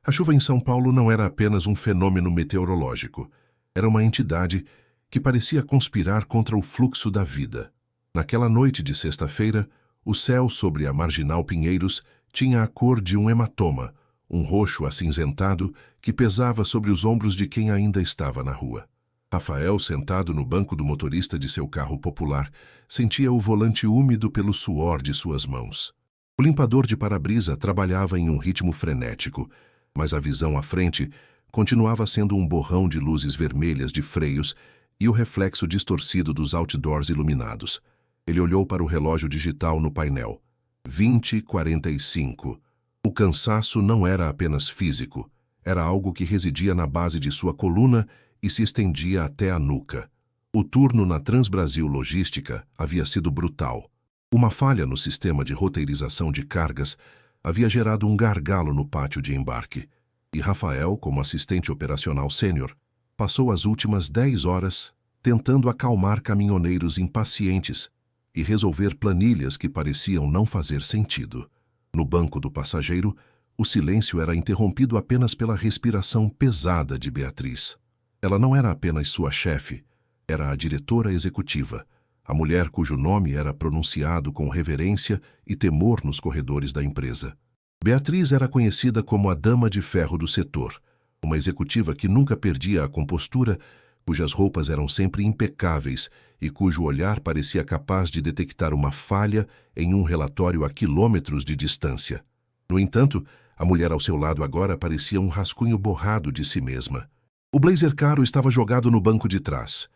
A chuva em São Paulo não era apenas um fenômeno meteorológico. Era uma entidade que parecia conspirar contra o fluxo da vida. Naquela noite de sexta-feira, o céu sobre a Marginal Pinheiros tinha a cor de um hematoma, um roxo acinzentado que pesava sobre os ombros de quem ainda estava na rua. Rafael, sentado no banco do motorista de seu carro popular, sentia o volante úmido pelo suor de suas mãos. O limpador de para-brisa trabalhava em um ritmo frenético, mas a visão à frente continuava sendo um borrão de luzes vermelhas de freios e o reflexo distorcido dos outdoors iluminados. Ele olhou para o relógio digital no painel. 20h45. O cansaço não era apenas físico, era algo que residia na base de sua coluna e se estendia até a nuca. O turno na Transbrasil Logística havia sido brutal. Uma falha no sistema de roteirização de cargas havia gerado um gargalo no pátio de embarque, e Rafael, como assistente operacional sênior, passou as últimas 10 horas tentando acalmar caminhoneiros impacientes e resolver planilhas que pareciam não fazer sentido. No banco do passageiro, o silêncio era interrompido apenas pela respiração pesada de Beatriz. Ela não era apenas sua chefe, era a diretora executiva, a mulher cujo nome era pronunciado com reverência e temor nos corredores da empresa. Beatriz era conhecida como a Dama de Ferro do setor, uma executiva que nunca perdia a compostura, cujas roupas eram sempre impecáveis e cujo olhar parecia capaz de detectar uma falha em um relatório a quilômetros de distância. No entanto, a mulher ao seu lado agora parecia um rascunho borrado de si mesma. O blazer caro estava jogado no banco de trás.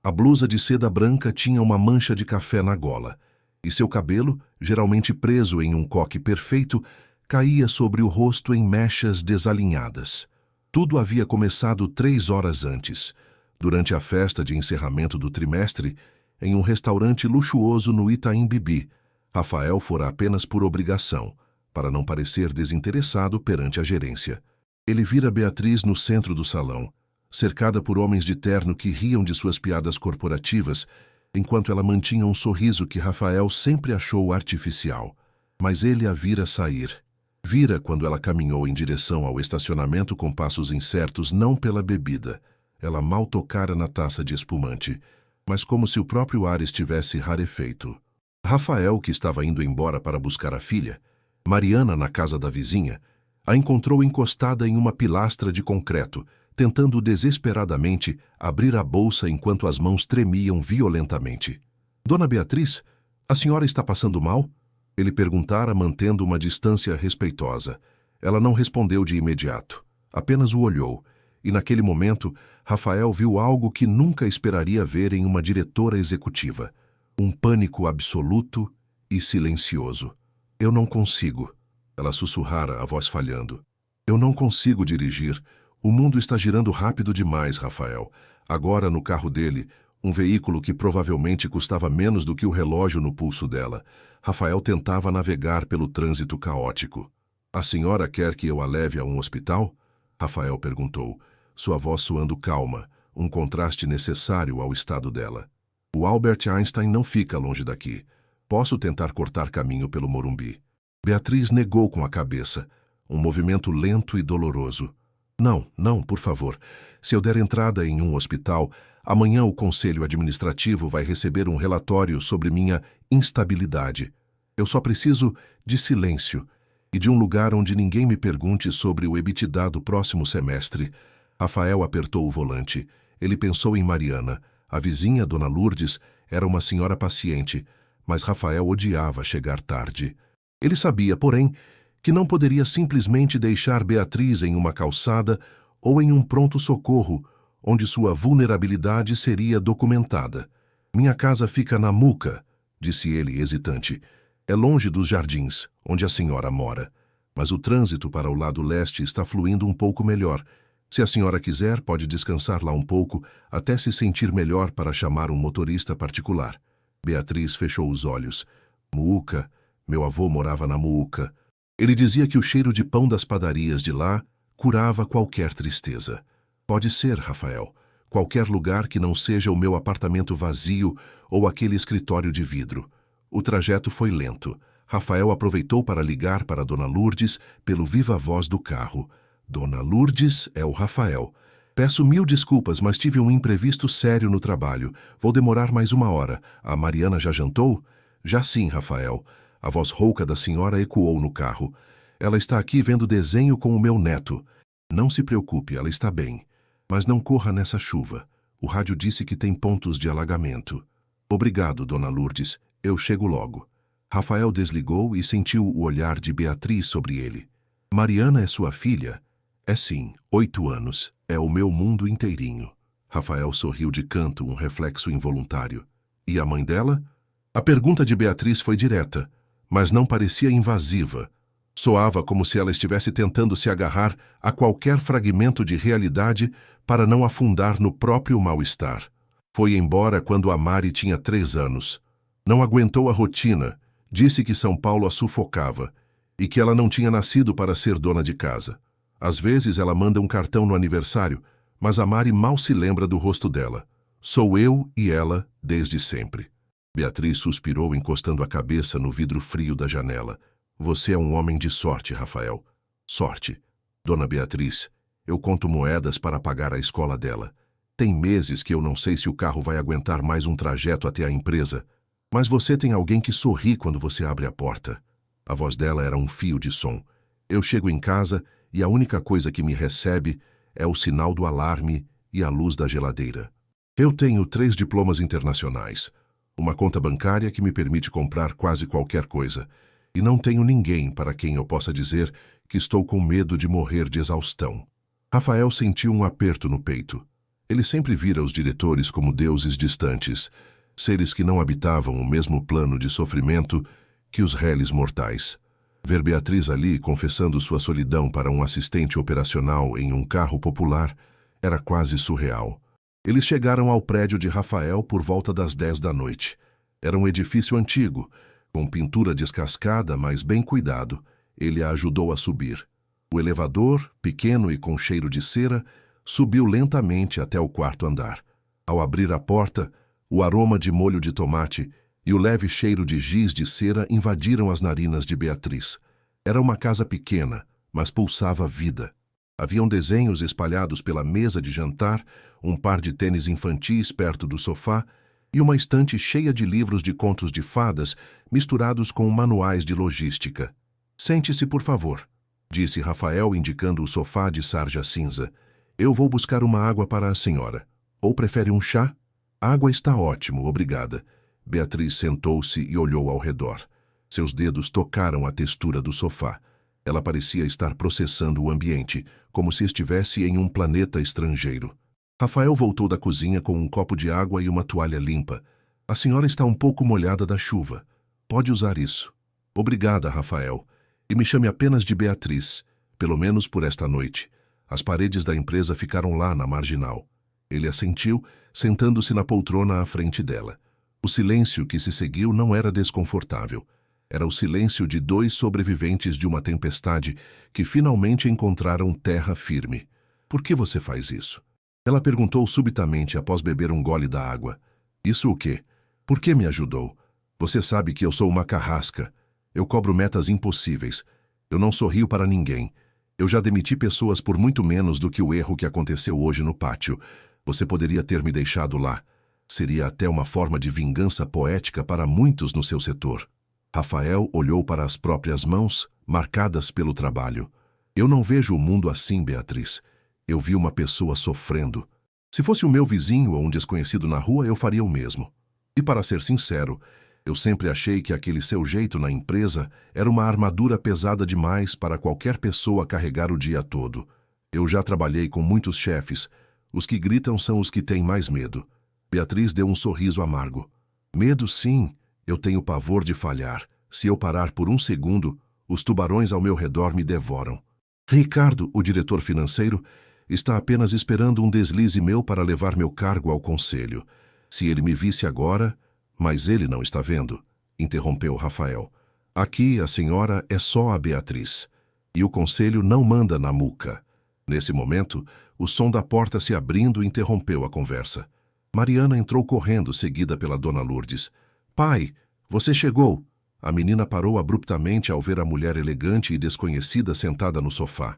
A blusa de seda branca tinha uma mancha de café na gola, e seu cabelo, geralmente preso em um coque perfeito, caía sobre o rosto em mechas desalinhadas. Tudo havia começado 3 horas antes, durante a festa de encerramento do trimestre, em um restaurante luxuoso no Itaim Bibi. Rafael fora apenas por obrigação, para não parecer desinteressado perante a gerência. Ele vira Beatriz no centro do salão, cercada por homens de terno que riam de suas piadas corporativas, enquanto ela mantinha um sorriso que Rafael sempre achou artificial. Mas ele a vira sair. Vira quando ela caminhou em direção ao estacionamento com passos incertos, não pela bebida. Ela mal tocara na taça de espumante, mas como se o próprio ar estivesse rarefeito. Rafael, que estava indo embora para buscar a filha, Mariana, na casa da vizinha, a encontrou encostada em uma pilastra de concreto, tentando desesperadamente abrir a bolsa enquanto as mãos tremiam violentamente. Dona Beatriz, a senhora está passando mal? Ele perguntara, mantendo uma distância respeitosa. Ela não respondeu de imediato, apenas o olhou, e naquele momento, Rafael viu algo que nunca esperaria ver em uma diretora executiva. Um pânico absoluto e silencioso. Eu não consigo, ela sussurrara, a voz falhando. Eu não consigo dirigir. O mundo está girando rápido demais, Rafael. Agora, no carro dele, um veículo que provavelmente custava menos do que o relógio no pulso dela, Rafael tentava navegar pelo trânsito caótico. A senhora quer que eu a leve a um hospital? Rafael perguntou, sua voz soando calma, um contraste necessário ao estado dela. O Albert Einstein não fica longe daqui. Posso tentar cortar caminho pelo Morumbi. Beatriz negou com a cabeça, um movimento lento e doloroso. Não, não, por favor. Se eu der entrada em um hospital, amanhã o Conselho Administrativo vai receber um relatório sobre minha instabilidade. Eu só preciso de silêncio e de um lugar onde ninguém me pergunte sobre o EBITDA do próximo semestre. Rafael apertou o volante. Ele pensou em Mariana. A vizinha, Dona Lourdes, era uma senhora paciente, mas Rafael odiava chegar tarde. Ele sabia, porém, que não poderia simplesmente deixar Beatriz em uma calçada ou em um pronto-socorro, onde sua vulnerabilidade seria documentada. Minha casa fica na Muca, disse ele, hesitante. É longe dos jardins, onde a senhora mora, mas o trânsito para o lado leste está fluindo um pouco melhor. Se a senhora quiser, pode descansar lá um pouco, até se sentir melhor para chamar um motorista particular. Beatriz fechou os olhos. Muca, meu avô morava na Muca. Ele dizia que o cheiro de pão das padarias de lá curava qualquer tristeza. Pode ser, Rafael, qualquer lugar que não seja o meu apartamento vazio ou aquele escritório de vidro. O trajeto foi lento. Rafael aproveitou para ligar para Dona Lourdes pelo viva-voz do carro. Dona Lourdes, é o Rafael. Peço mil desculpas, mas tive um imprevisto sério no trabalho. Vou demorar mais 1 hora. A Mariana já jantou? Já sim, Rafael. A voz rouca da senhora ecoou no carro. Ela está aqui vendo desenho com o meu neto. Não se preocupe, ela está bem. Mas não corra nessa chuva. O rádio disse que tem pontos de alagamento. Obrigado, Dona Lourdes. Eu chego logo. Rafael desligou e sentiu o olhar de Beatriz sobre ele. Mariana é sua filha? É sim, 8 anos. É o meu mundo inteirinho. Rafael sorriu de canto, um reflexo involuntário. E a mãe dela? A pergunta de Beatriz foi direta, mas não parecia invasiva. Soava como se ela estivesse tentando se agarrar a qualquer fragmento de realidade para não afundar no próprio mal-estar. Foi embora quando a Mari tinha 3 anos. Não aguentou a rotina, disse que São Paulo a sufocava e que ela não tinha nascido para ser dona de casa. Às vezes ela manda um cartão no aniversário, mas a Mari mal se lembra do rosto dela. Sou eu e ela desde sempre. Beatriz suspirou encostando a cabeça no vidro frio da janela. Você é um homem de sorte, Rafael. Sorte. Dona Beatriz, eu conto moedas para pagar a escola dela. Tem meses que eu não sei se o carro vai aguentar mais um trajeto até a empresa. Mas você tem alguém que sorri quando você abre a porta. A voz dela era um fio de som. Eu chego em casa e a única coisa que me recebe é o sinal do alarme e a luz da geladeira. Eu tenho 3 diplomas internacionais, uma conta bancária que me permite comprar quase qualquer coisa, e não tenho ninguém para quem eu possa dizer que estou com medo de morrer de exaustão. Rafael sentiu um aperto no peito. Ele sempre vira os diretores como deuses distantes, seres que não habitavam o mesmo plano de sofrimento que os réis mortais. Ver Beatriz ali confessando sua solidão para um assistente operacional em um carro popular era quase surreal. Eles chegaram ao prédio de Rafael por volta das 10 da noite. Era um edifício antigo, com pintura descascada, mas bem cuidado. Ele a ajudou a subir. O elevador, pequeno e com cheiro de cera, subiu lentamente até o 4º andar. Ao abrir a porta, o aroma de molho de tomate e o leve cheiro de giz de cera invadiram as narinas de Beatriz. Era uma casa pequena, mas pulsava vida. Haviam desenhos espalhados pela mesa de jantar, um par de tênis infantis perto do sofá e uma estante cheia de livros de contos de fadas misturados com manuais de logística. Sente-se, por favor, disse Rafael indicando o sofá de sarja cinza. Eu vou buscar uma água para a senhora. Ou prefere um chá? A água está ótimo, obrigada. Beatriz sentou-se e olhou ao redor. Seus dedos tocaram a textura do sofá. Ela parecia estar processando o ambiente, como se estivesse em um planeta estrangeiro. Rafael voltou da cozinha com um copo de água e uma toalha limpa. A senhora está um pouco molhada da chuva. Pode usar isso. Obrigada, Rafael. E me chame apenas de Beatriz, pelo menos por esta noite. As paredes da empresa ficaram lá na marginal. Ele assentiu, sentando-se na poltrona à frente dela. O silêncio que se seguiu não era desconfortável. Era o silêncio de 2 sobreviventes de uma tempestade que finalmente encontraram terra firme. Por que você faz isso? Ela perguntou subitamente após beber um gole da água. Isso o quê? Por que me ajudou? Você sabe que eu sou uma carrasca. Eu cobro metas impossíveis. Eu não sorrio para ninguém. Eu já demiti pessoas por muito menos do que o erro que aconteceu hoje no pátio. Você poderia ter me deixado lá. Seria até uma forma de vingança poética para muitos no seu setor. Rafael olhou para as próprias mãos, marcadas pelo trabalho. Eu não vejo o mundo assim, Beatriz. Eu vi uma pessoa sofrendo. Se fosse o meu vizinho ou um desconhecido na rua, eu faria o mesmo. E para ser sincero, eu sempre achei que aquele seu jeito na empresa era uma armadura pesada demais para qualquer pessoa carregar o dia todo. Eu já trabalhei com muitos chefes. Os que gritam são os que têm mais medo. Beatriz deu um sorriso amargo. Medo, sim. Eu tenho pavor de falhar. Se eu parar por um segundo, os tubarões ao meu redor me devoram. Ricardo, o diretor financeiro, está apenas esperando um deslize meu para levar meu cargo ao conselho. Se ele me visse agora... Mas ele não está vendo, interrompeu Rafael. Aqui a senhora é só a Beatriz. E o conselho não manda na muca. Nesse momento, o som da porta se abrindo interrompeu a conversa. Mariana entrou correndo, seguida pela dona Lourdes. Pai, você chegou! A menina parou abruptamente ao ver a mulher elegante e desconhecida sentada no sofá.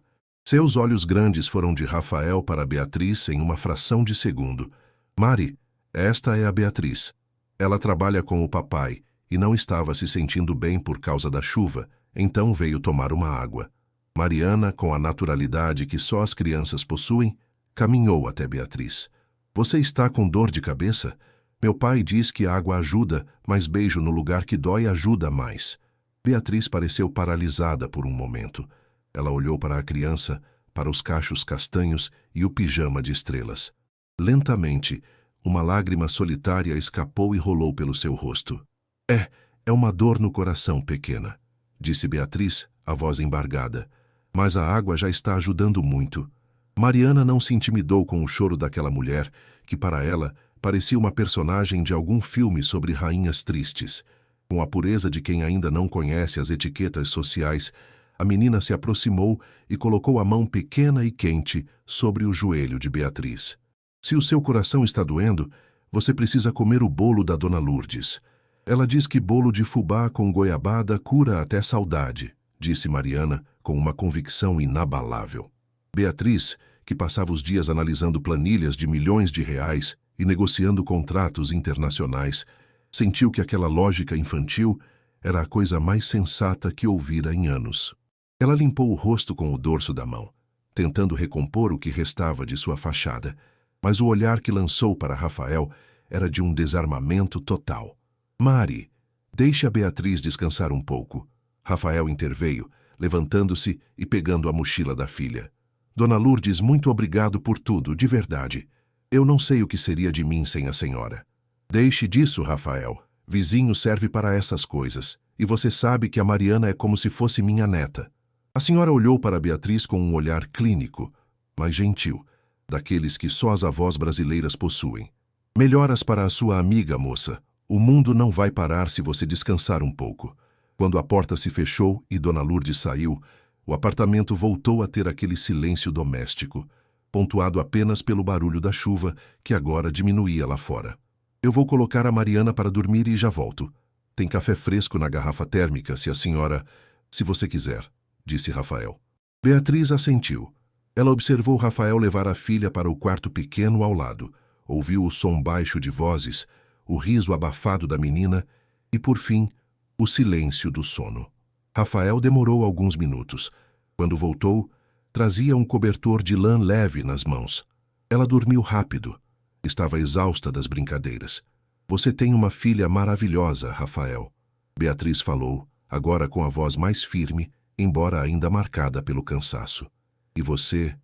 Seus olhos grandes foram de Rafael para Beatriz em uma fração de segundo. Mari, esta é a Beatriz. Ela trabalha com o papai e não estava se sentindo bem por causa da chuva, então veio tomar uma água. Mariana, com a naturalidade que só as crianças possuem, caminhou até Beatriz. Você está com dor de cabeça? Meu pai diz que água ajuda, mas beijo no lugar que dói ajuda mais. Beatriz pareceu paralisada por um momento. Ela olhou para a criança, para os cachos castanhos e o pijama de estrelas. Lentamente, uma lágrima solitária escapou e rolou pelo seu rosto. É uma dor no coração, pequena, disse Beatriz, a voz embargada. Mas a água já está ajudando muito. Mariana não se intimidou com o choro daquela mulher, que para ela parecia uma personagem de algum filme sobre rainhas tristes. Com a pureza de quem ainda não conhece as etiquetas sociais, a menina se aproximou e colocou a mão pequena e quente sobre o joelho de Beatriz. Se o seu coração está doendo, você precisa comer o bolo da Dona Lourdes. Ela diz que bolo de fubá com goiabada cura até saudade, disse Mariana com uma convicção inabalável. Beatriz, que passava os dias analisando planilhas de milhões de reais e negociando contratos internacionais, sentiu que aquela lógica infantil era a coisa mais sensata que ouvira em anos. Ela limpou o rosto com o dorso da mão, tentando recompor o que restava de sua fachada, mas o olhar que lançou para Rafael era de um desarmamento total. Mari, deixe a Beatriz descansar um pouco. Rafael interveio, levantando-se e pegando a mochila da filha. Dona Lourdes, muito obrigado por tudo, de verdade. Eu não sei o que seria de mim sem a senhora. Deixe disso, Rafael. Vizinho serve para essas coisas, e você sabe que a Mariana é como se fosse minha neta. A senhora olhou para Beatriz com um olhar clínico, mas gentil, daqueles que só as avós brasileiras possuem. Melhoras para a sua amiga, moça. O mundo não vai parar se você descansar um pouco. Quando a porta se fechou e Dona Lourdes saiu, o apartamento voltou a ter aquele silêncio doméstico, pontuado apenas pelo barulho da chuva, que agora diminuía lá fora. Eu vou colocar a Mariana para dormir e já volto. Tem café fresco na garrafa térmica, se você quiser, disse Rafael. Beatriz assentiu. Ela observou Rafael levar a filha para o quarto pequeno ao lado, ouviu o som baixo de vozes, o riso abafado da menina e, por fim, o silêncio do sono. Rafael demorou alguns minutos. Quando voltou, trazia um cobertor de lã leve nas mãos. Ela dormiu rápido. Estava exausta das brincadeiras. Você tem uma filha maravilhosa, Rafael. Beatriz falou, agora com a voz mais firme, embora ainda marcada pelo cansaço. E você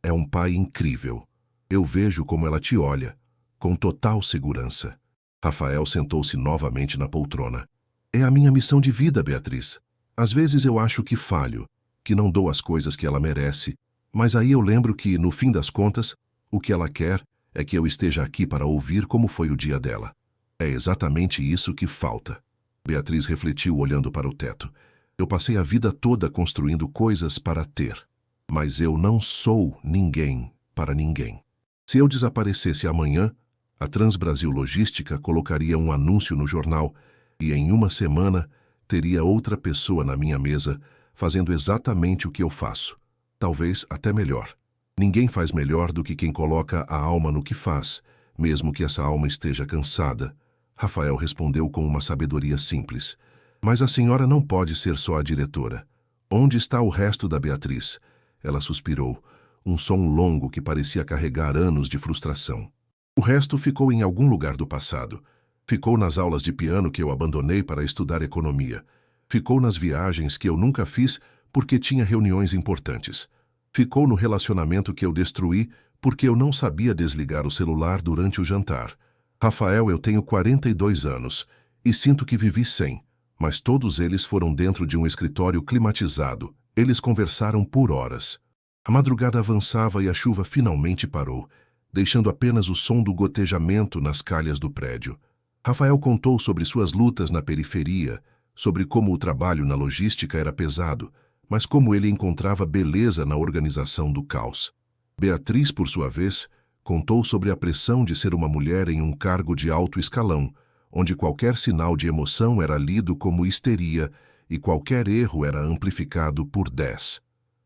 é um pai incrível. Eu vejo como ela te olha, com total segurança. Rafael sentou-se novamente na poltrona. É a minha missão de vida, Beatriz. Às vezes eu acho que falho, que não dou as coisas que ela merece, mas aí eu lembro que, no fim das contas, o que ela quer é que eu esteja aqui para ouvir como foi o dia dela. É exatamente isso que falta. Beatriz refletiu olhando para o teto. Eu passei a vida toda construindo coisas para ter, mas eu não sou ninguém para ninguém. Se eu desaparecesse amanhã, a Transbrasil Logística colocaria um anúncio no jornal e em uma semana teria outra pessoa na minha mesa fazendo exatamente o que eu faço, talvez até melhor. Ninguém faz melhor do que quem coloca a alma no que faz, mesmo que essa alma esteja cansada. Rafael respondeu com uma sabedoria simples. Mas a senhora não pode ser só a diretora. Onde está o resto da Beatriz? Ela suspirou, um som longo que parecia carregar anos de frustração. O resto ficou em algum lugar do passado. Ficou nas aulas de piano que eu abandonei para estudar economia. Ficou nas viagens que eu nunca fiz porque tinha reuniões importantes. Ficou no relacionamento que eu destruí porque eu não sabia desligar o celular durante o jantar. Rafael, eu tenho 42 anos e sinto que vivi 100, mas todos eles foram dentro de um escritório climatizado. Eles conversaram por horas. A madrugada avançava e a chuva finalmente parou, deixando apenas o som do gotejamento nas calhas do prédio. Rafael contou sobre suas lutas na periferia, sobre como o trabalho na logística era pesado, mas como ele encontrava beleza na organização do caos. Beatriz, por sua vez, contou sobre a pressão de ser uma mulher em um cargo de alto escalão, onde qualquer sinal de emoção era lido como histeria e qualquer erro era amplificado por 10.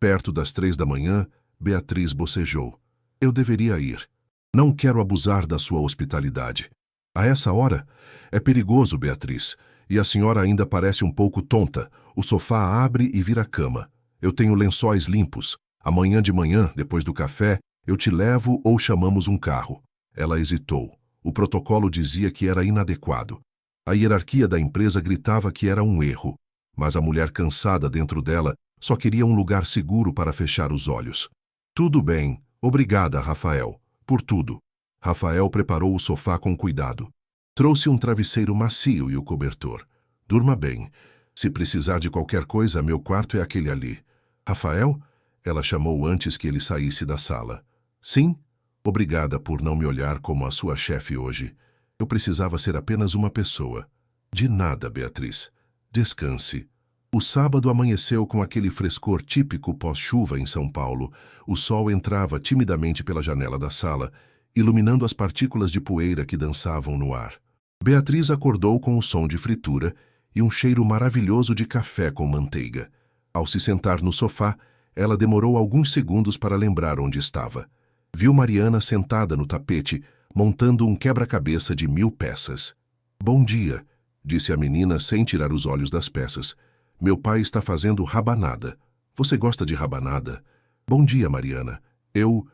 Perto das 3 da manhã, Beatriz bocejou. Eu deveria ir. Não quero abusar da sua hospitalidade. A essa hora? É perigoso, Beatriz. E a senhora ainda parece um pouco tonta. O sofá abre e vira cama. Eu tenho lençóis limpos. Amanhã de manhã, depois do café, eu te levo ou chamamos um carro. Ela hesitou. O protocolo dizia que era inadequado. A hierarquia da empresa gritava que era um erro. Mas a mulher cansada dentro dela só queria um lugar seguro para fechar os olhos. Tudo bem. Obrigada, Rafael. Por tudo. Rafael preparou o sofá com cuidado. Trouxe um travesseiro macio e o cobertor. Durma bem. Se precisar de qualquer coisa, meu quarto é aquele ali. Rafael? Ela chamou antes que ele saísse da sala. Sim? Obrigada por não me olhar como a sua chefe hoje. Eu precisava ser apenas uma pessoa. De nada, Beatriz. Descanse. O sábado amanheceu com aquele frescor típico pós-chuva em São Paulo. O sol entrava timidamente pela janela da sala, iluminando as partículas de poeira que dançavam no ar. Beatriz acordou com o som de fritura e um cheiro maravilhoso de café com manteiga. Ao se sentar no sofá, ela demorou alguns segundos para lembrar onde estava. Viu Mariana sentada no tapete, montando um quebra-cabeça de 1000 peças. Bom dia, disse a menina sem tirar os olhos das peças. Meu pai está fazendo rabanada. Você gosta de rabanada? Bom dia, Mariana. Eu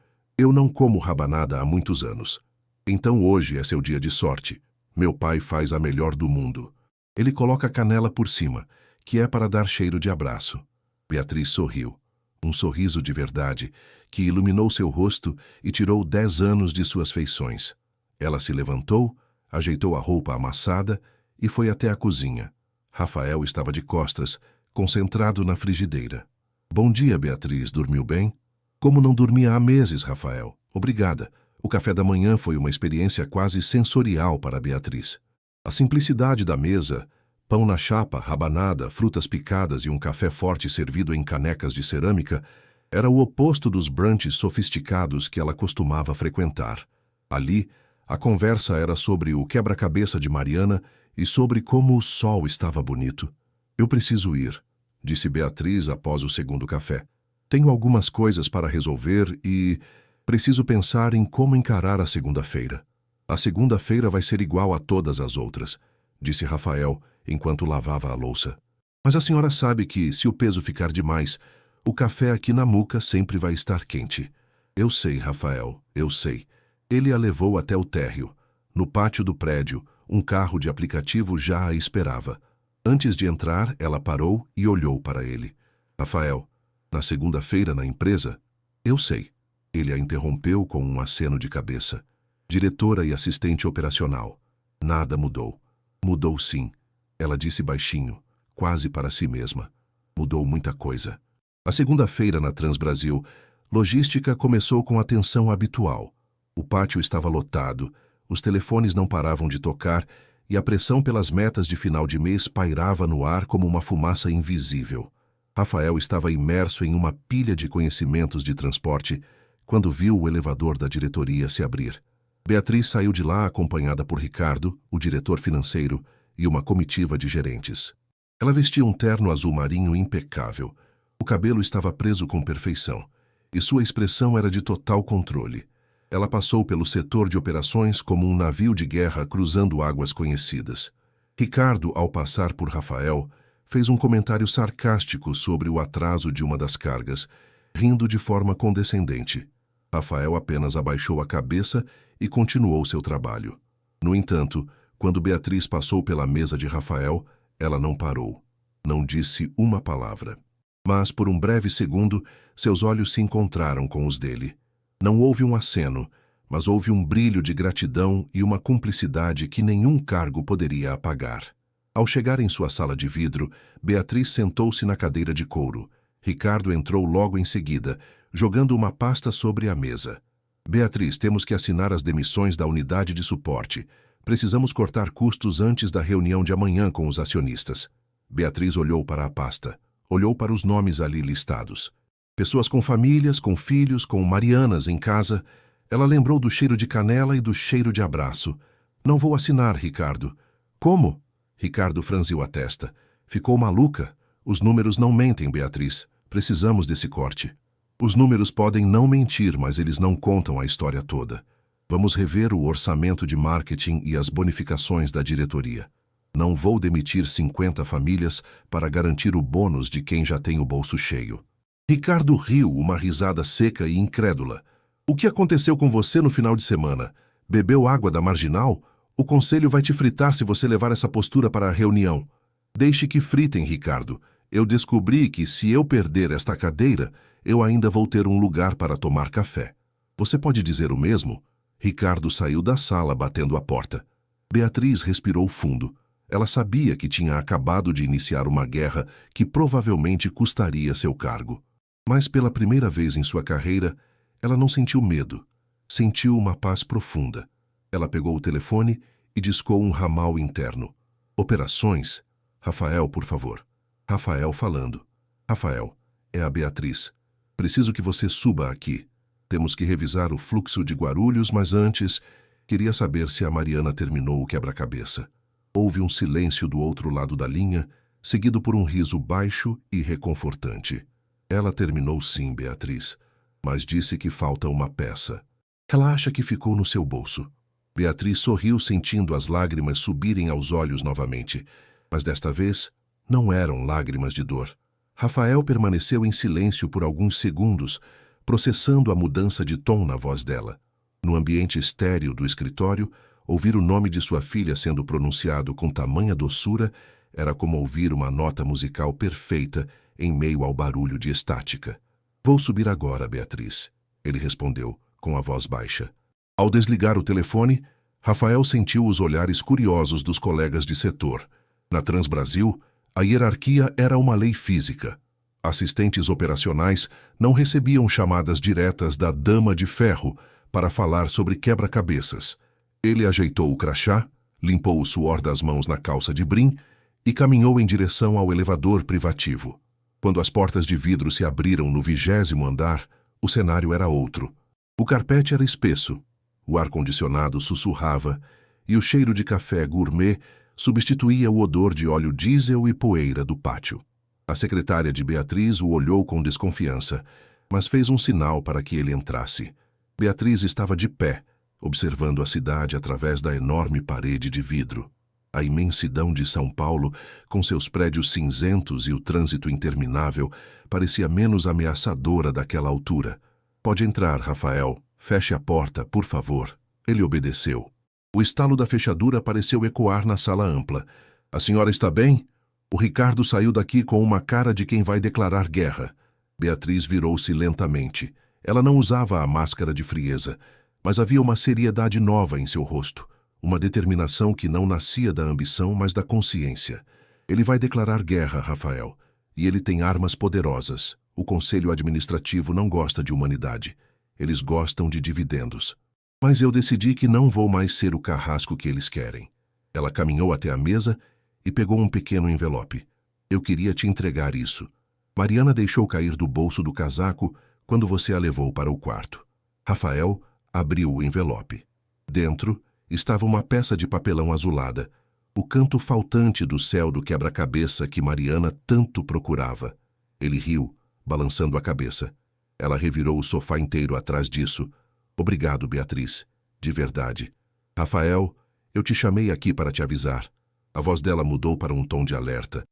não como rabanada há muitos anos. Então hoje é seu dia de sorte. Meu pai faz a melhor do mundo. Ele coloca canela por cima, que é para dar cheiro de abraço. Beatriz sorriu. Um sorriso de verdade, que iluminou seu rosto e tirou 10 anos de suas feições. Ela se levantou, ajeitou a roupa amassada e foi até a cozinha. Rafael estava de costas, concentrado na frigideira. Bom dia, Beatriz. Dormiu bem? Como não dormia há meses, Rafael. Obrigada. O café da manhã foi uma experiência quase sensorial para Beatriz. A simplicidade da mesa, pão na chapa, rabanada, frutas picadas e um café forte servido em canecas de cerâmica, era o oposto dos brunches sofisticados que ela costumava frequentar. Ali, a conversa era sobre o quebra-cabeça de Mariana e sobre como o sol estava bonito. Eu preciso ir, disse Beatriz após o segundo café. Tenho algumas coisas para resolver e preciso pensar em como encarar a segunda-feira. A segunda-feira vai ser igual a todas as outras, disse Rafael enquanto lavava a louça. Mas a senhora sabe que, se o peso ficar demais, o café aqui na Muca sempre vai estar quente. Eu sei, Rafael, eu sei. Ele a levou até o térreo. No pátio do prédio, um carro de aplicativo já a esperava. Antes de entrar, ela parou e olhou para ele. Rafael, na segunda-feira na empresa? Eu sei. Ele a interrompeu com um aceno de cabeça. Diretora e assistente operacional. Nada mudou. Mudou sim. Ela disse baixinho, quase para si mesma. Mudou muita coisa. A segunda-feira na Transbrasil, logística começou com a tensão habitual. O pátio estava lotado, os telefones não paravam de tocar e a pressão pelas metas de final de mês pairava no ar como uma fumaça invisível. Rafael estava imerso em uma pilha de conhecimentos de transporte quando viu o elevador da diretoria se abrir. Beatriz saiu de lá acompanhada por Ricardo, o diretor financeiro, e uma comitiva de gerentes. Ela vestia um terno azul marinho impecável. O cabelo estava preso com perfeição, e sua expressão era de total controle. Ela passou pelo setor de operações como um navio de guerra cruzando águas conhecidas. Ricardo, ao passar por Rafael, fez um comentário sarcástico sobre o atraso de uma das cargas, rindo de forma condescendente. Rafael apenas abaixou a cabeça e continuou seu trabalho. No entanto, quando Beatriz passou pela mesa de Rafael, ela não parou. Não disse uma palavra. Mas, por um breve segundo, seus olhos se encontraram com os dele. Não houve um aceno, mas houve um brilho de gratidão e uma cumplicidade que nenhum cargo poderia apagar. Ao chegar em sua sala de vidro, Beatriz sentou-se na cadeira de couro. Ricardo entrou logo em seguida, jogando uma pasta sobre a mesa. Beatriz, temos que assinar as demissões da unidade de suporte. Precisamos cortar custos antes da reunião de amanhã com os acionistas. Beatriz olhou para a pasta. Olhou para os nomes ali listados. Pessoas com famílias, com filhos, com Marianas em casa. Ela lembrou do cheiro de canela e do cheiro de abraço. Não vou assinar, Ricardo. Como? Ricardo franziu a testa. Ficou maluca? Os números não mentem, Beatriz. Precisamos desse corte. Os números podem não mentir, mas eles não contam a história toda. Vamos rever o orçamento de marketing e as bonificações da diretoria. Não vou demitir 50 famílias para garantir o bônus de quem já tem o bolso cheio. Ricardo riu uma risada seca e incrédula. O que aconteceu com você no final de semana? Bebeu água da Marginal? O conselho vai te fritar se você levar essa postura para a reunião. Deixe que fritem, Ricardo. Eu descobri que se eu perder esta cadeira, eu ainda vou ter um lugar para tomar café. Você pode dizer o mesmo? Ricardo saiu da sala batendo a porta. Beatriz respirou fundo. Ela sabia que tinha acabado de iniciar uma guerra que provavelmente custaria seu cargo. Mas pela primeira vez em sua carreira, ela não sentiu medo. Sentiu uma paz profunda. Ela pegou o telefone e discou um ramal interno. Operações? Rafael, por favor. Rafael falando. Rafael, é a Beatriz. Preciso que você suba aqui. Temos que revisar o fluxo de Guarulhos, mas antes, queria saber se a Mariana terminou o quebra-cabeça. Houve um silêncio do outro lado da linha, seguido por um riso baixo e reconfortante. Ela terminou sim, Beatriz, mas disse que falta uma peça. Ela acha que ficou no seu bolso. Beatriz sorriu sentindo as lágrimas subirem aos olhos novamente, mas desta vez não eram lágrimas de dor. Rafael permaneceu em silêncio por alguns segundos, processando a mudança de tom na voz dela. No ambiente estéril do escritório, ouvir o nome de sua filha sendo pronunciado com tamanha doçura era como ouvir uma nota musical perfeita em meio ao barulho de estática. Vou subir agora, Beatriz, ele respondeu, com a voz baixa. Ao desligar o telefone, Rafael sentiu os olhares curiosos dos colegas de setor. Na Transbrasil, a hierarquia era uma lei física. Assistentes operacionais não recebiam chamadas diretas da Dama de Ferro para falar sobre quebra-cabeças. Ele ajeitou o crachá, limpou o suor das mãos na calça de brim e caminhou em direção ao elevador privativo. Quando as portas de vidro se abriram no 20º andar, o cenário era outro. O carpete era espesso, o ar-condicionado sussurrava e o cheiro de café gourmet substituía o odor de óleo diesel e poeira do pátio. A secretária de Beatriz o olhou com desconfiança, mas fez um sinal para que ele entrasse. Beatriz estava de pé, observando a cidade através da enorme parede de vidro. A imensidão de São Paulo, com seus prédios cinzentos e o trânsito interminável, parecia menos ameaçadora daquela altura. Pode entrar, Rafael. Feche a porta, por favor. Ele obedeceu. O estalo da fechadura pareceu ecoar na sala ampla. A senhora está bem? O Ricardo saiu daqui com uma cara de quem vai declarar guerra. Beatriz virou-se lentamente. Ela não usava a máscara de frieza, mas havia uma seriedade nova em seu rosto, uma determinação que não nascia da ambição, mas da consciência. Ele vai declarar guerra, Rafael, e ele tem armas poderosas. O Conselho Administrativo não gosta de humanidade. Eles gostam de dividendos. Mas eu decidi que não vou mais ser o carrasco que eles querem. Ela caminhou até a mesa e pegou um pequeno envelope. Eu queria te entregar isso. Mariana deixou cair do bolso do casaco quando você a levou para o quarto. Rafael abriu o envelope. Dentro estava uma peça de papelão azulada, o canto faltante do céu do quebra-cabeça que Mariana tanto procurava. Ele riu, balançando a cabeça. Ela revirou o sofá inteiro atrás disso. Obrigado, Beatriz. De verdade. Rafael, eu te chamei aqui para te avisar. A voz dela mudou para um tom de alerta.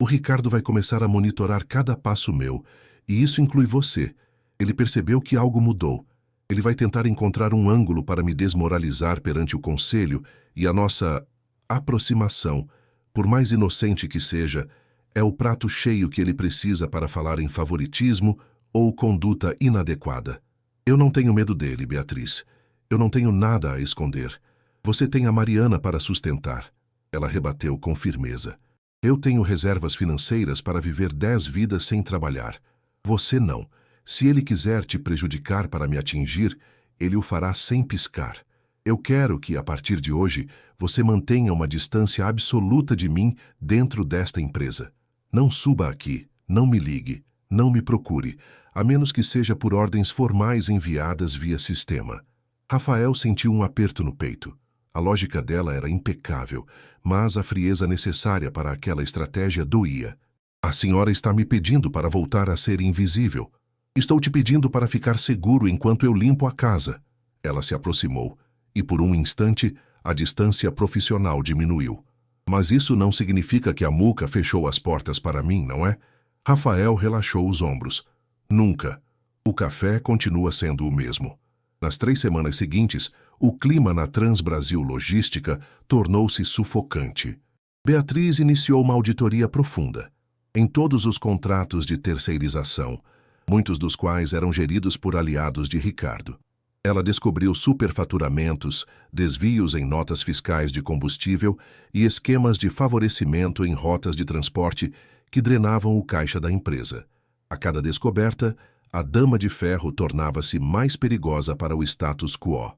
O Ricardo vai começar a monitorar cada passo meu, e isso inclui você. Ele percebeu que algo mudou. Ele vai tentar encontrar um ângulo para me desmoralizar perante o conselho e a nossa aproximação, por mais inocente que seja, é o prato cheio que ele precisa para falar em favoritismo ou conduta inadequada. Eu não tenho medo dele, Beatriz. Eu não tenho nada a esconder. Você tem a Mariana para sustentar. Ela rebateu com firmeza. Eu tenho reservas financeiras para viver 10 vidas sem trabalhar. Você não. Se ele quiser te prejudicar para me atingir, ele o fará sem piscar. Eu quero que, a partir de hoje, você mantenha uma distância absoluta de mim dentro desta empresa. Não suba aqui, não me ligue, não me procure, a menos que seja por ordens formais enviadas via sistema. Rafael sentiu um aperto no peito. A lógica dela era impecável, mas a frieza necessária para aquela estratégia doía. A senhora está me pedindo para voltar a ser invisível. Estou te pedindo para ficar seguro enquanto eu limpo a casa. Ela se aproximou, e por um instante, a distância profissional diminuiu. Mas isso não significa que a Muca fechou as portas para mim, não é? Rafael relaxou os ombros. Nunca. O café continua sendo o mesmo. Nas 3 semanas seguintes, o clima na Transbrasil Logística tornou-se sufocante. Beatriz iniciou uma auditoria profunda. Em todos os contratos de terceirização, muitos dos quais eram geridos por aliados de Ricardo. Ela descobriu superfaturamentos, desvios em notas fiscais de combustível e esquemas de favorecimento em rotas de transporte que drenavam o caixa da empresa. A cada descoberta, a Dama de Ferro tornava-se mais perigosa para o status quo.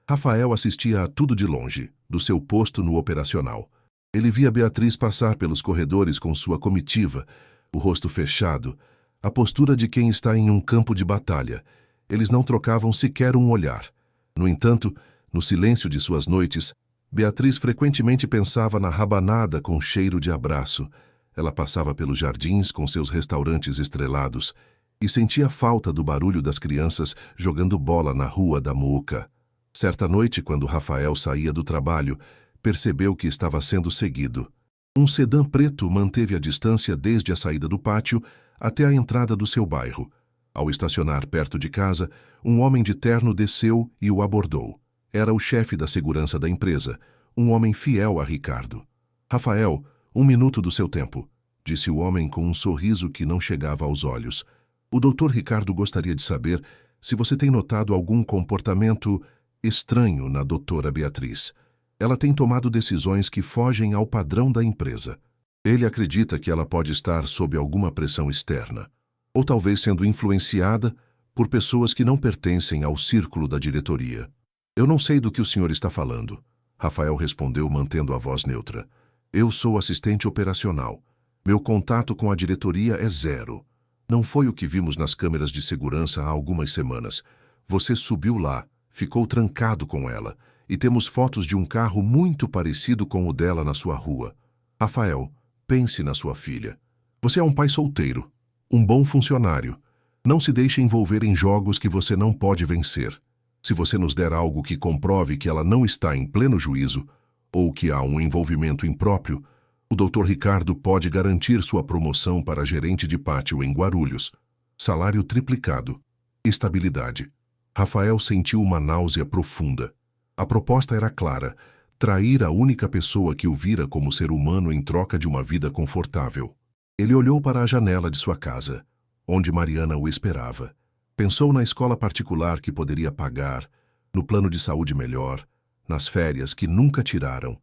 Rafael assistia a tudo de longe, do seu posto no operacional. Ele via Beatriz passar pelos corredores com sua comitiva, o rosto fechado, a postura de quem está em um campo de batalha. Eles não trocavam sequer um olhar. No entanto, no silêncio de suas noites, Beatriz frequentemente pensava na rabanada com cheiro de abraço. Ela passava pelos jardins com seus restaurantes estrelados e sentia falta do barulho das crianças jogando bola na rua da Muca. Certa noite, quando Rafael saía do trabalho, percebeu que estava sendo seguido. Um sedã preto manteve a distância desde a saída do pátio até a entrada do seu bairro. Ao estacionar perto de casa, um homem de terno desceu e o abordou. Era o chefe da segurança da empresa, um homem fiel a Ricardo. Rafael, 1 minuto do seu tempo, disse o homem com um sorriso que não chegava aos olhos. O doutor Ricardo gostaria de saber se você tem notado algum comportamento estranho na doutora Beatriz. Ela tem tomado decisões que fogem ao padrão da empresa. Ele acredita que ela pode estar sob alguma pressão externa, ou talvez sendo influenciada por pessoas que não pertencem ao círculo da diretoria. Eu não sei do que o senhor está falando, Rafael respondeu mantendo a voz neutra. Eu sou assistente operacional. Meu contato com a diretoria é 0. Não foi o que vimos nas câmeras de segurança há algumas semanas. Você subiu lá, ficou trancado com ela, e temos fotos de um carro muito parecido com o dela na sua rua. Rafael, pense na sua filha. Você é um pai solteiro, um bom funcionário. Não se deixe envolver em jogos que você não pode vencer. Se você nos der algo que comprove que ela não está em pleno juízo, ou que há um envolvimento impróprio, o Dr. Ricardo pode garantir sua promoção para gerente de pátio em Guarulhos. Salário triplicado. Estabilidade. Rafael sentiu uma náusea profunda. A proposta era clara: trair a única pessoa que o vira como ser humano em troca de uma vida confortável. Ele olhou para a janela de sua casa, onde Mariana o esperava. Pensou na escola particular que poderia pagar, no plano de saúde melhor, nas férias que nunca tiraram.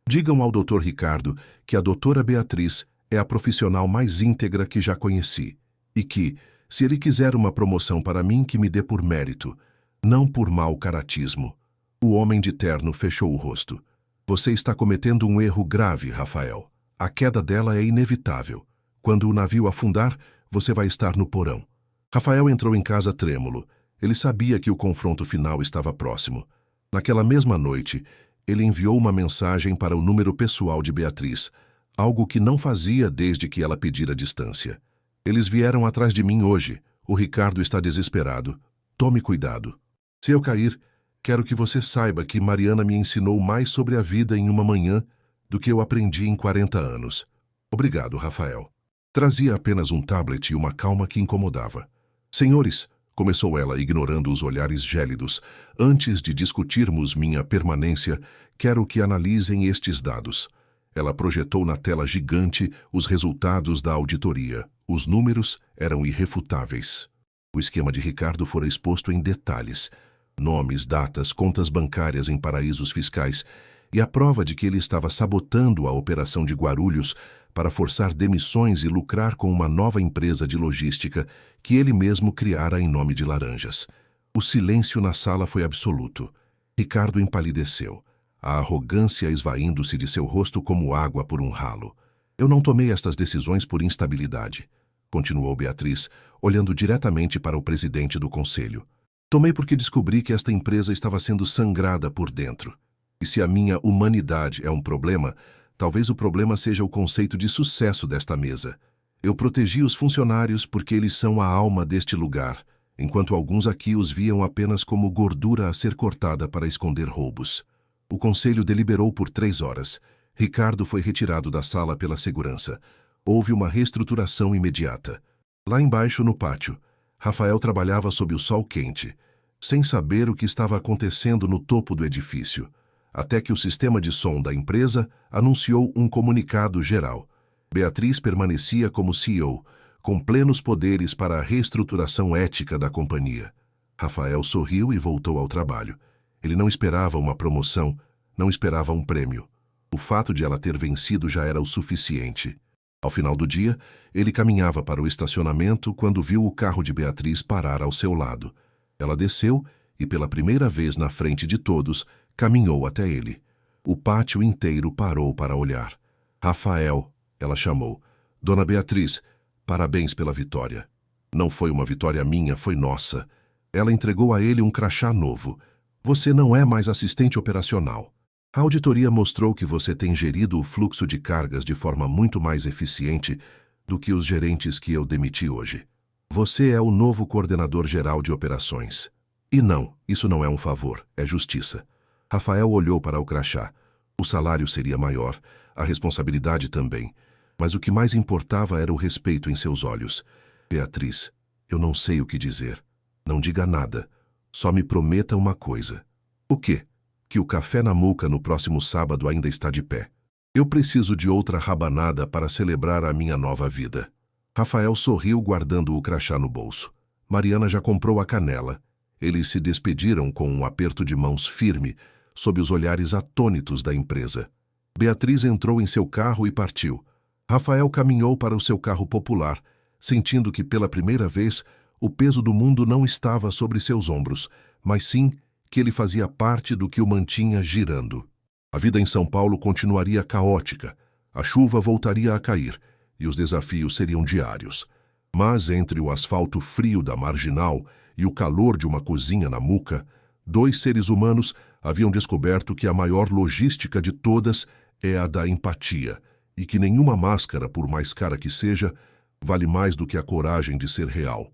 Digam ao Dr. Ricardo que a doutora Beatriz é a profissional mais íntegra que já conheci e que, se ele quiser uma promoção para mim, que me dê por mérito, não por mau caratismo. O homem de terno fechou o rosto. Você está cometendo um erro grave, Rafael. A queda dela é inevitável. Quando o navio afundar, você vai estar no porão. Rafael entrou em casa trêmulo. Ele sabia que o confronto final estava próximo. Naquela mesma noite, ele enviou uma mensagem para o número pessoal de Beatriz, algo que não fazia desde que ela pedira distância. Eles vieram atrás de mim hoje. O Ricardo está desesperado. Tome cuidado. Se eu cair, quero que você saiba que Mariana me ensinou mais sobre a vida em uma manhã do que eu aprendi em 40 anos. Obrigado, Rafael. Trazia apenas um tablet e uma calma que incomodava. Senhores, começou ela, ignorando os olhares gélidos, antes de discutirmos minha permanência, quero que analisem estes dados. Ela projetou na tela gigante os resultados da auditoria. Os números eram irrefutáveis. O esquema de Ricardo fora exposto em detalhes. Nomes, datas, contas bancárias em paraísos fiscais e a prova de que ele estava sabotando a operação de Guarulhos para forçar demissões e lucrar com uma nova empresa de logística que ele mesmo criara em nome de Laranjas. O silêncio na sala foi absoluto. Ricardo empalideceu, a arrogância esvaindo-se de seu rosto como água por um ralo. Eu não tomei estas decisões por instabilidade, continuou Beatriz, olhando diretamente para o presidente do conselho. Tomei porque descobri que esta empresa estava sendo sangrada por dentro. E se a minha humanidade é um problema, talvez o problema seja o conceito de sucesso desta mesa. Eu protegi os funcionários porque eles são a alma deste lugar, enquanto alguns aqui os viam apenas como gordura a ser cortada para esconder roubos. O conselho deliberou por 3 horas. Ricardo foi retirado da sala pela segurança. Houve uma reestruturação imediata. Lá embaixo, no pátio, Rafael trabalhava sob o sol quente, sem saber o que estava acontecendo no topo do edifício, até que o sistema de som da empresa anunciou um comunicado geral. Beatriz permanecia como CEO, com plenos poderes para a reestruturação ética da companhia. Rafael sorriu e voltou ao trabalho. Ele não esperava uma promoção, não esperava um prêmio. O fato de ela ter vencido já era o suficiente. Ao final do dia, ele caminhava para o estacionamento quando viu o carro de Beatriz parar ao seu lado. Ela desceu e, pela primeira vez na frente de todos, caminhou até ele. O pátio inteiro parou para olhar. Rafael, ela chamou. Dona Beatriz, parabéns pela vitória. Não foi uma vitória minha, foi nossa. Ela entregou a ele um crachá novo. Você não é mais assistente operacional. A auditoria mostrou que você tem gerido o fluxo de cargas de forma muito mais eficiente do que os gerentes que eu demiti hoje. Você é o novo coordenador geral de operações. E não, isso não é um favor, é justiça. Rafael olhou para o crachá. O salário seria maior, a responsabilidade também. Mas o que mais importava era o respeito em seus olhos. Beatriz, eu não sei o que dizer. Não diga nada. Só me prometa uma coisa. O quê? Que o café na Muca no próximo sábado ainda está de pé. Eu preciso de outra rabanada para celebrar a minha nova vida. Rafael sorriu guardando o crachá no bolso. Mariana já comprou a canela. Eles se despediram com um aperto de mãos firme, sob os olhares atônitos da empresa. Beatriz entrou em seu carro e partiu. Rafael caminhou para o seu carro popular, sentindo que pela primeira vez o peso do mundo não estava sobre seus ombros, mas sim que ele fazia parte do que o mantinha girando. A vida em São Paulo continuaria caótica, a chuva voltaria a cair e os desafios seriam diários. Mas entre o asfalto frio da Marginal e o calor de uma cozinha na Muca, 2 seres humanos haviam descoberto que a maior logística de todas é a da empatia e que nenhuma máscara, por mais cara que seja, vale mais do que a coragem de ser real.